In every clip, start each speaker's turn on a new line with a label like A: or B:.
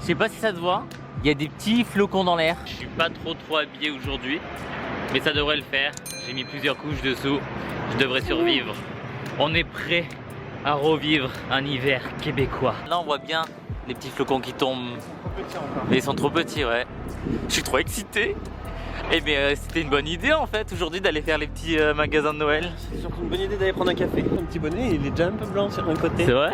A: Je sais pas si ça te voit, il y a des petits flocons dans l'air. Je suis pas trop habillé aujourd'hui, mais ça devrait le faire. J'ai mis plusieurs couches dessous, je devrais survivre. On est prêt à revivre un hiver québécois. Là on voit bien les petits flocons qui tombent. Mais ils sont trop petits, ouais. Je suis trop excité. Et bien c'était une bonne idée en fait aujourd'hui d'aller faire les petits magasins de Noël.
B: C'est surtout une bonne idée d'aller prendre un café. Un petit bonnet, il est déjà un peu blanc sur un côté.
A: C'est vrai?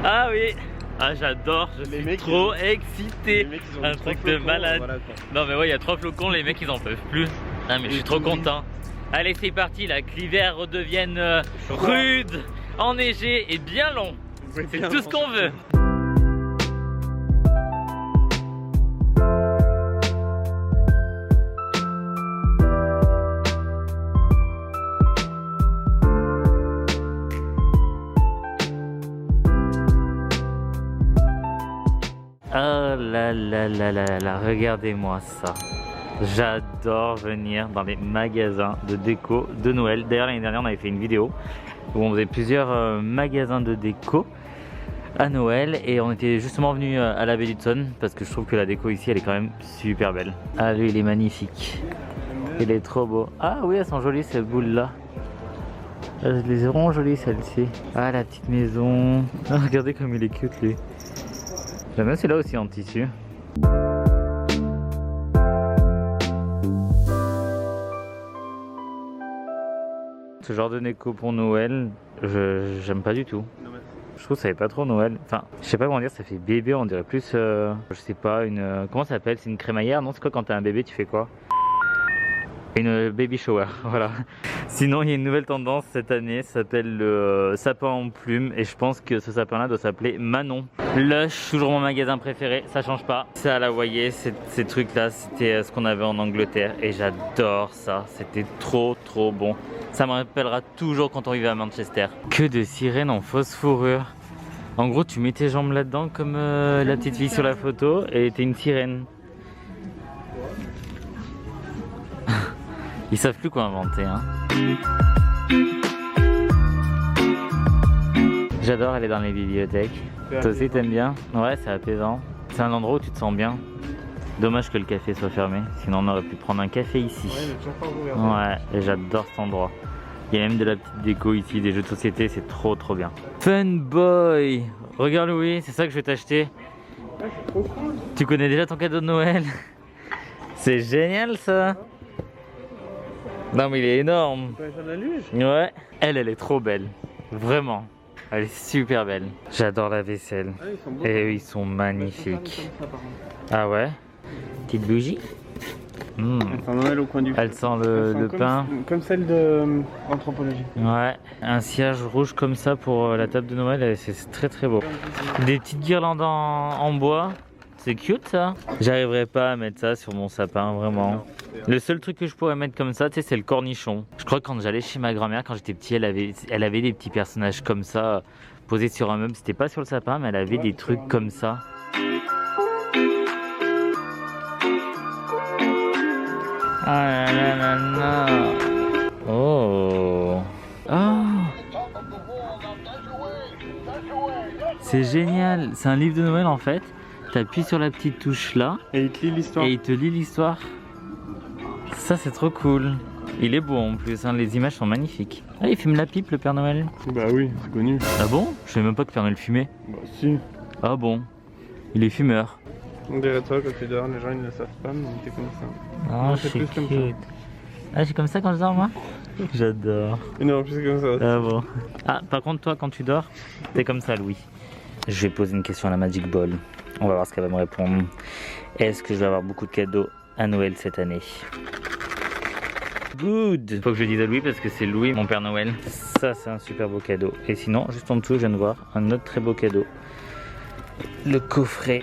A: Ah oui. Ah j'adore, je suis trop excité. Un truc de malade. Voilà, non mais ouais, il y a 3 flocons, les mecs ils en peuvent plus. Ah mais je suis trop content. Allez c'est parti là, que l'hiver redevienne rude, enneigé et bien long. C'est tout ce qu'on veut. Oh là là là là là, regardez-moi ça. J'adore venir dans les magasins de déco de Noël. D'ailleurs l'année dernière on avait fait une vidéo où on faisait plusieurs magasins de déco à Noël. Et on était justement venu à la baie d'Hudson parce que je trouve que la déco ici elle est quand même super belle. Ah lui il est magnifique. Il est trop beau. Ah oui elles sont jolies ces boules là. Elles les auront jolies celles-ci. Ah la petite maison. Ah, regardez comme il est cute lui. J'aime bien celui-là aussi en tissu. Ce genre de déco pour Noël, j'aime pas du tout. Je trouve que ça fait pas trop Noël. Enfin, je sais pas comment dire, ça fait bébé, on dirait plus, je sais pas, une... comment ça s'appelle? C'est une crémaillère, non? C'est quoi quand t'as un bébé, tu fais quoi? Une baby shower, voilà. Sinon, il y a une nouvelle tendance cette année, ça s'appelle le sapin en plumes. Et je pense que ce sapin-là doit s'appeler Manon. Lush, toujours mon magasin préféré, ça change pas. Ça, là, vous voyez, ces trucs-là, c'était ce qu'on avait en Angleterre. Et j'adore ça, c'était trop bon. Ça me rappellera toujours quand on vivait à Manchester. Que de sirènes en fausse fourrure. En gros, tu mets tes jambes là-dedans comme la petite fille sur la photo et t'es une sirène. Ils savent plus quoi inventer, hein. J'adore aller dans les bibliothèques. Toi aussi t'aimes bien? Ouais, c'est apaisant. C'est un endroit où tu te sens bien. Dommage que le café soit fermé, sinon on aurait pu prendre un café ici. Ouais, il est toujours pas ouvert. Ouais, et j'adore cet endroit. Il y a même de la petite déco ici, des jeux de société, c'est trop bien. Fun Boy! Regarde Louis, c'est ça que je vais t'acheter. Ouais, c'est trop cool. Tu connais déjà ton cadeau de Noël? C'est génial ça! Non mais il est énorme. Ouais. Elle est trop belle. Vraiment. Elle est super belle. J'adore la vaisselle. Ah, ils sont beaux, et eux ils sont magnifiques. Ah ouais. Petite bougie. Elle sent Noël au coin du feu. Elle sent le pain.
B: Comme celle de l'anthropologie.
A: Ouais. Un cierge rouge comme ça pour la table de Noël. C'est très beau. Des petites guirlandes en bois. C'est cute ça. J'arriverai pas à mettre ça sur mon sapin, vraiment. Le seul truc que je pourrais mettre comme ça, tu sais, c'est le cornichon. Je crois que quand j'allais chez ma grand-mère, quand j'étais petit, elle avait des petits personnages comme ça, posés sur un meuble. C'était pas sur le sapin, mais elle avait des trucs comme ça. Ah là là là là. Oh. Oh. C'est génial. C'est un livre de Noël en fait. T'appuies sur la petite touche là
B: et il te lit l'histoire.
A: Et il te lit l'histoire. Ça c'est trop cool. Il est beau en plus, hein. Les images sont magnifiques. Ah, il fume la pipe le Père Noël.
B: Bah oui, c'est connu.
A: Ah bon? Je savais même pas que Père Noël fumait.
B: Bah si.
A: Ah bon? Il est fumeur.
B: On dirait toi quand tu dors, les gens ils ne le savent pas, mais t'es comme ça.
A: Ah, c'est cute. Comme ça. Ah, j'ai comme ça quand je dors moi? J'adore.
B: Non, plus c'est comme ça.
A: Ah bon. Ah, par contre toi quand tu dors, t'es comme ça Louis. Je vais poser une question à la Magic Ball. On va voir ce qu'elle va me répondre. Est-ce que je vais avoir beaucoup de cadeaux à Noël cette année? Good. Faut que je le dise à Louis parce que c'est Louis mon Père Noël. Ça c'est un super beau cadeau. Et sinon juste en dessous je viens de voir un autre très beau cadeau. Le coffret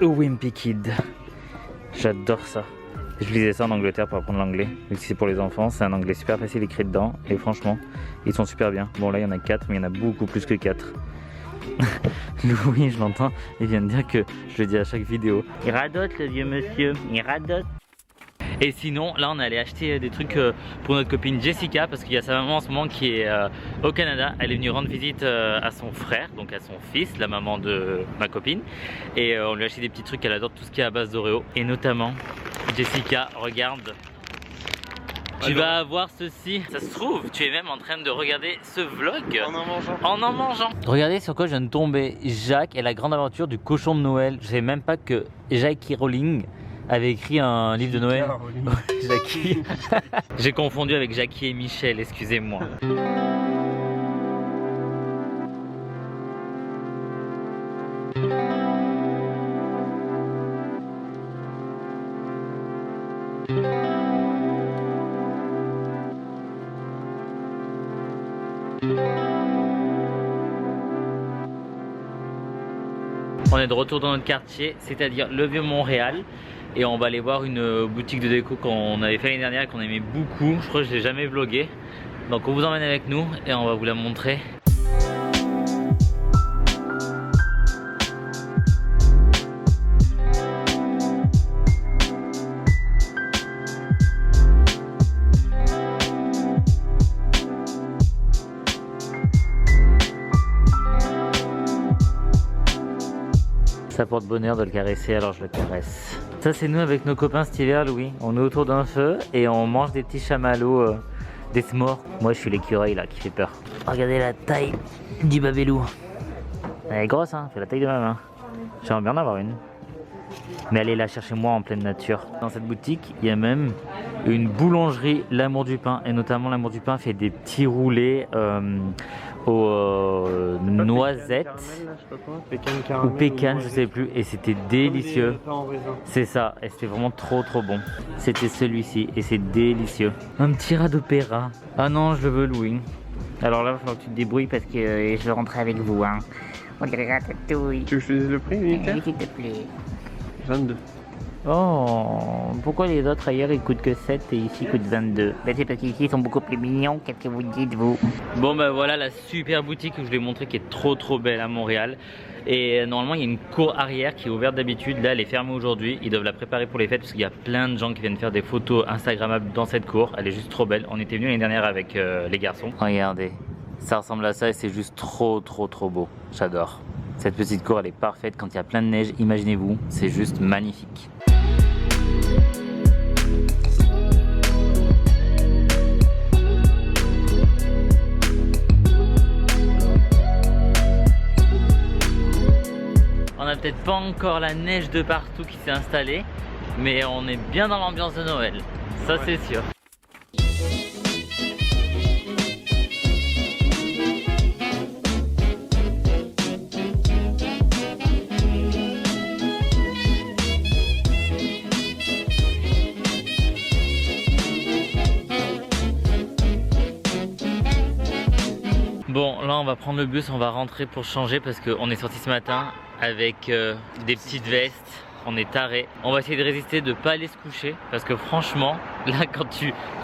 A: Wimpy Kid. J'adore ça. Je lisais ça en Angleterre pour apprendre l'anglais. Vu que c'est pour les enfants, c'est un anglais super facile écrit dedans. Et franchement, ils sont super bien. Bon là il y en a 4 mais il y en a beaucoup plus que 4. Louis, je l'entends, il vient de dire que je le dis à chaque vidéo. Il radote le vieux monsieur, il radote. Et sinon, là on est allé acheter des trucs pour notre copine Jessica parce qu'il y a sa maman en ce moment qui est au Canada. Elle est venue rendre visite à son frère, donc à son fils, la maman de ma copine. Et on lui a acheté des petits trucs, elle adore tout ce qui est à base d'Oreo. Et notamment, Jessica, regarde. Tu vas avoir ceci. Ça se trouve, tu es même en train de regarder ce vlog en mangeant. Regardez sur quoi je viens de tomber. Jacques et la grande aventure du cochon de Noël. Je savais même pas que J.K. Rowling avait écrit un livre de Noël. Jackie. J'ai confondu avec Jackie et Michel, excusez-moi. On est de retour dans notre quartier, c'est-à-dire le Vieux-Montréal. Et on va aller voir une boutique de déco qu'on avait fait l'année dernière et qu'on aimait beaucoup. Je crois que je l'ai jamais vlogué. Donc on vous emmène avec nous et on va vous la montrer. Ça porte bonheur de le caresser, alors je le caresse. Ça c'est nous avec nos copains cet hiver, Louis. On est autour d'un feu et on mange des petits chamallows, des s'mores. Moi je suis l'écureuil là qui fait peur. Regardez la taille du babelou. Elle est grosse hein, fait la taille de ma main. J'aimerais bien en avoir une. Mais allez la chercher moi en pleine nature. Dans cette boutique, il y a même une boulangerie L'Amour du Pain. Et notamment L'Amour du Pain fait des petits roulés aux noisettes ou pécan, je sais plus. Et c'était délicieux. C'est ça, et c'était vraiment trop bon. C'était celui-ci et c'est délicieux. Un petit rat d'opéra. Ah non, je le veux Louis. Alors là, il va falloir que tu te débrouilles parce que je vais rentrer avec vous. Hein. On dirait Ratatouille.
B: Tu veux que je te dise le prix, Mika?
A: S'il te plaît.
B: 22.
A: Oh, pourquoi les autres ailleurs ils coûtent que 7 et ici ils coûtent 22? Ben c'est parce qu'ici ils sont beaucoup plus mignons, qu'est-ce que vous dites vous? Bon ben voilà la super boutique que je vous ai montré qui est trop belle à Montréal. Et normalement il y a une cour arrière qui est ouverte d'habitude, là elle est fermée aujourd'hui, ils doivent la préparer pour les fêtes parce qu'il y a plein de gens qui viennent faire des photos instagrammables dans cette cour, elle est juste trop belle. On était venus l'année dernière avec les garçons. Regardez, ça ressemble à ça et c'est juste trop beau, j'adore. Cette petite cour elle est parfaite quand il y a plein de neige, imaginez-vous, c'est juste magnifique. On n'a peut-être pas encore la neige de partout qui s'est installée, mais on est bien dans l'ambiance de Noël, ça ouais. C'est sûr. Bon, là on va prendre le bus, on va rentrer pour changer parce qu'on est sorti ce matin avec des petites vestes, on est tarés. On va essayer de résister, de pas aller se coucher parce que franchement, là quand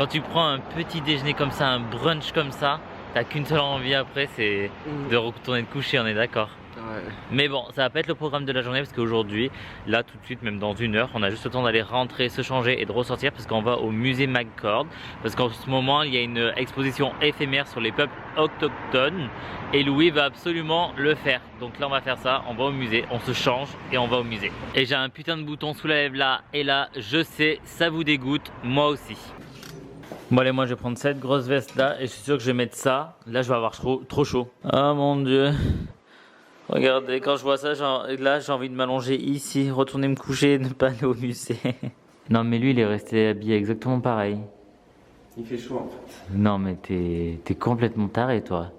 A: tu prends un petit déjeuner comme ça, un brunch comme ça, t'as qu'une seule envie après, c'est de retourner te coucher, on est d'accord? Ouais. Mais bon, ça va pas être le programme de la journée parce qu'aujourd'hui, là tout de suite, même dans 1 heure, on a juste le temps d'aller rentrer, se changer et de ressortir parce qu'on va au musée McCord. Parce qu'en ce moment, il y a une exposition éphémère sur les peuples autochtones et Louis va absolument le faire. Donc là, on va faire ça, on va au musée, on se change et on va au musée. Et j'ai un putain de bouton sous la lèvre là et là, je sais, ça vous dégoûte, moi aussi. Bon allez, moi je vais prendre cette grosse veste là et je suis sûr que je vais mettre ça. Là, je vais avoir trop chaud. Oh mon dieu. Regardez, quand je vois ça, là j'ai envie de m'allonger ici, retourner me coucher et ne pas aller au musée. Non mais lui il est resté habillé exactement pareil.
B: Il fait chaud en fait.
A: Non mais t'es complètement taré toi.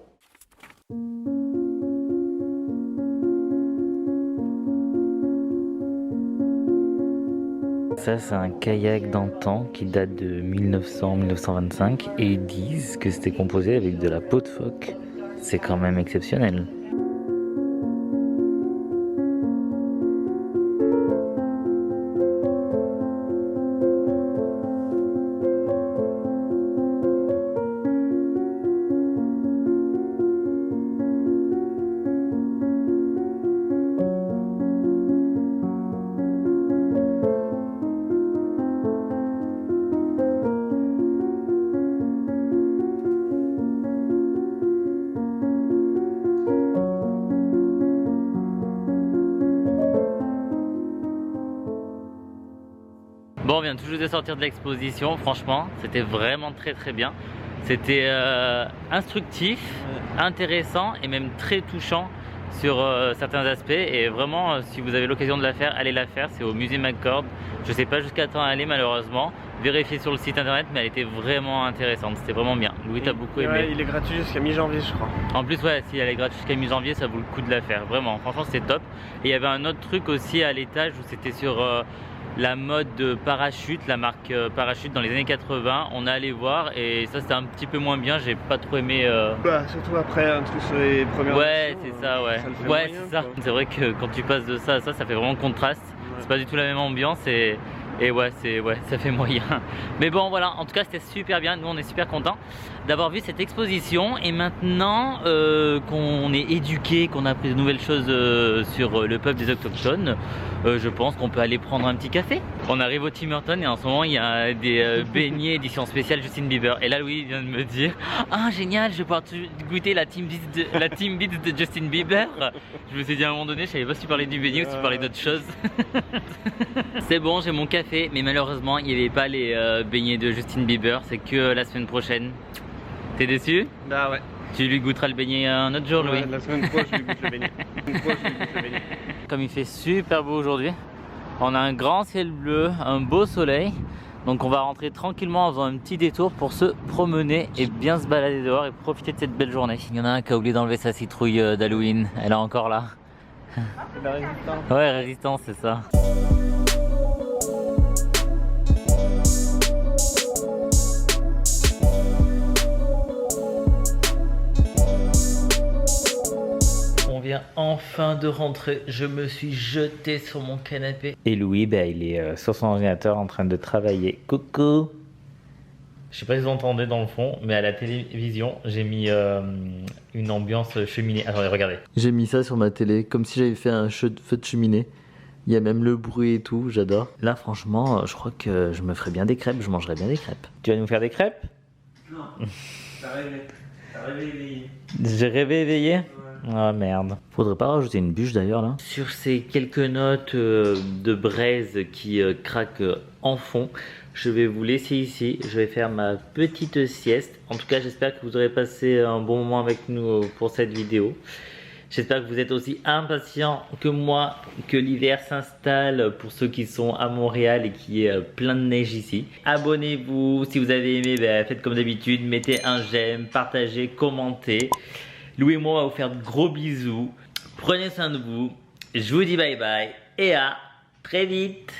A: Ça c'est un kayak d'antan qui date de 1900-1925 et ils disent que c'était composé avec de la peau de phoque. C'est quand même exceptionnel. Bon, on vient tout juste de sortir de l'exposition, franchement, c'était vraiment très bien. C'était instructif, intéressant et même très touchant sur certains aspects. Et vraiment, si vous avez l'occasion de la faire, allez la faire. C'est au musée McCord. Je sais pas jusqu'à temps aller malheureusement. Vérifiez sur le site internet, mais elle était vraiment intéressante. C'était vraiment bien. Louis, t'as beaucoup aimé.
B: Ouais, il est gratuit jusqu'à mi-janvier, je crois.
A: En plus, ouais, si elle est gratuite jusqu'à mi-janvier, ça vaut le coup de la faire. Vraiment, franchement, c'était top. Et il y avait un autre truc aussi à l'étage où c'était sur la mode de parachute, la marque parachute dans les années 80. On est allé voir et ça, c'était un petit peu moins bien. J'ai pas trop aimé.
B: Bah, surtout après un truc sur les premières.
A: Ouais, c'est ça, ouais. Ouais, c'est ça.
B: Quoi.
A: C'est vrai que quand tu passes de ça à ça, ça fait vraiment contraste. Ouais. C'est pas du tout la même ambiance et ouais, ça fait moyen. Mais bon, voilà, en tout cas, c'était super bien. Nous, on est super contents d'avoir vu cette exposition. Et maintenant qu'on est éduqué, qu'on a appris de nouvelles choses sur le peuple des autochtones, je pense qu'on peut aller prendre un petit café. On arrive au Tim Hortons et en ce moment, il y a des beignets édition spéciale Justin Bieber. Et là, Louis vient de me dire, ah génial, je vais pouvoir goûter la Team Beats de Justin Bieber. Je me suis dit à un moment donné, je savais pas si tu parlais du beignet ou si tu parlais d'autre chose. C'est bon, j'ai mon café, mais malheureusement, il n'y avait pas les beignets de Justin Bieber. C'est que la semaine prochaine. T'es déçu?
B: Bah ouais.
A: Tu lui goûteras le beignet un autre jour, Louis?
B: La semaine prochaine, je lui goûte le beignet.
A: Comme il fait super beau aujourd'hui, on a un grand ciel bleu, un beau soleil. Donc on va rentrer tranquillement en faisant un petit détour pour se promener et bien se balader dehors et profiter de cette belle journée. Il y en a un qui a oublié d'enlever sa citrouille d'Halloween. Elle est encore là.
B: La résistance.
A: Ouais, résistance, c'est ça. Enfin de rentrer, je me suis jeté sur mon canapé. Et Louis, bah, il est sur son ordinateur en train de travailler. Coucou. Je sais pas si vous entendez dans le fond, mais à la télévision, j'ai mis une ambiance cheminée. Attendez, regardez. J'ai mis ça sur ma télé, comme si j'avais fait un feu de cheminée. Il y a même le bruit et tout, j'adore. Là, franchement, je crois que je me ferais bien des crêpes, je mangerais bien des crêpes. Tu vas nous faire des crêpes?
B: Non, t'as rêvé. T'as rêvé éveillé.
A: J'ai rêvé éveillé? Oh merde. Faudrait pas rajouter une bûche d'ailleurs là. Sur ces quelques notes de braise qui craquent en fond, je vais vous laisser ici. Je vais faire ma petite sieste. En tout cas, j'espère que vous aurez passé un bon moment avec nous pour cette vidéo. J'espère que vous êtes aussi impatients que moi, que l'hiver s'installe pour ceux qui sont à Montréal et qu'il y ait plein de neige ici. Abonnez-vous, si vous avez aimé, faites comme d'habitude, mettez un j'aime, partagez, commentez. Louis et moi, on va vous faire de gros bisous. Prenez soin de vous. Je vous dis bye bye et à très vite.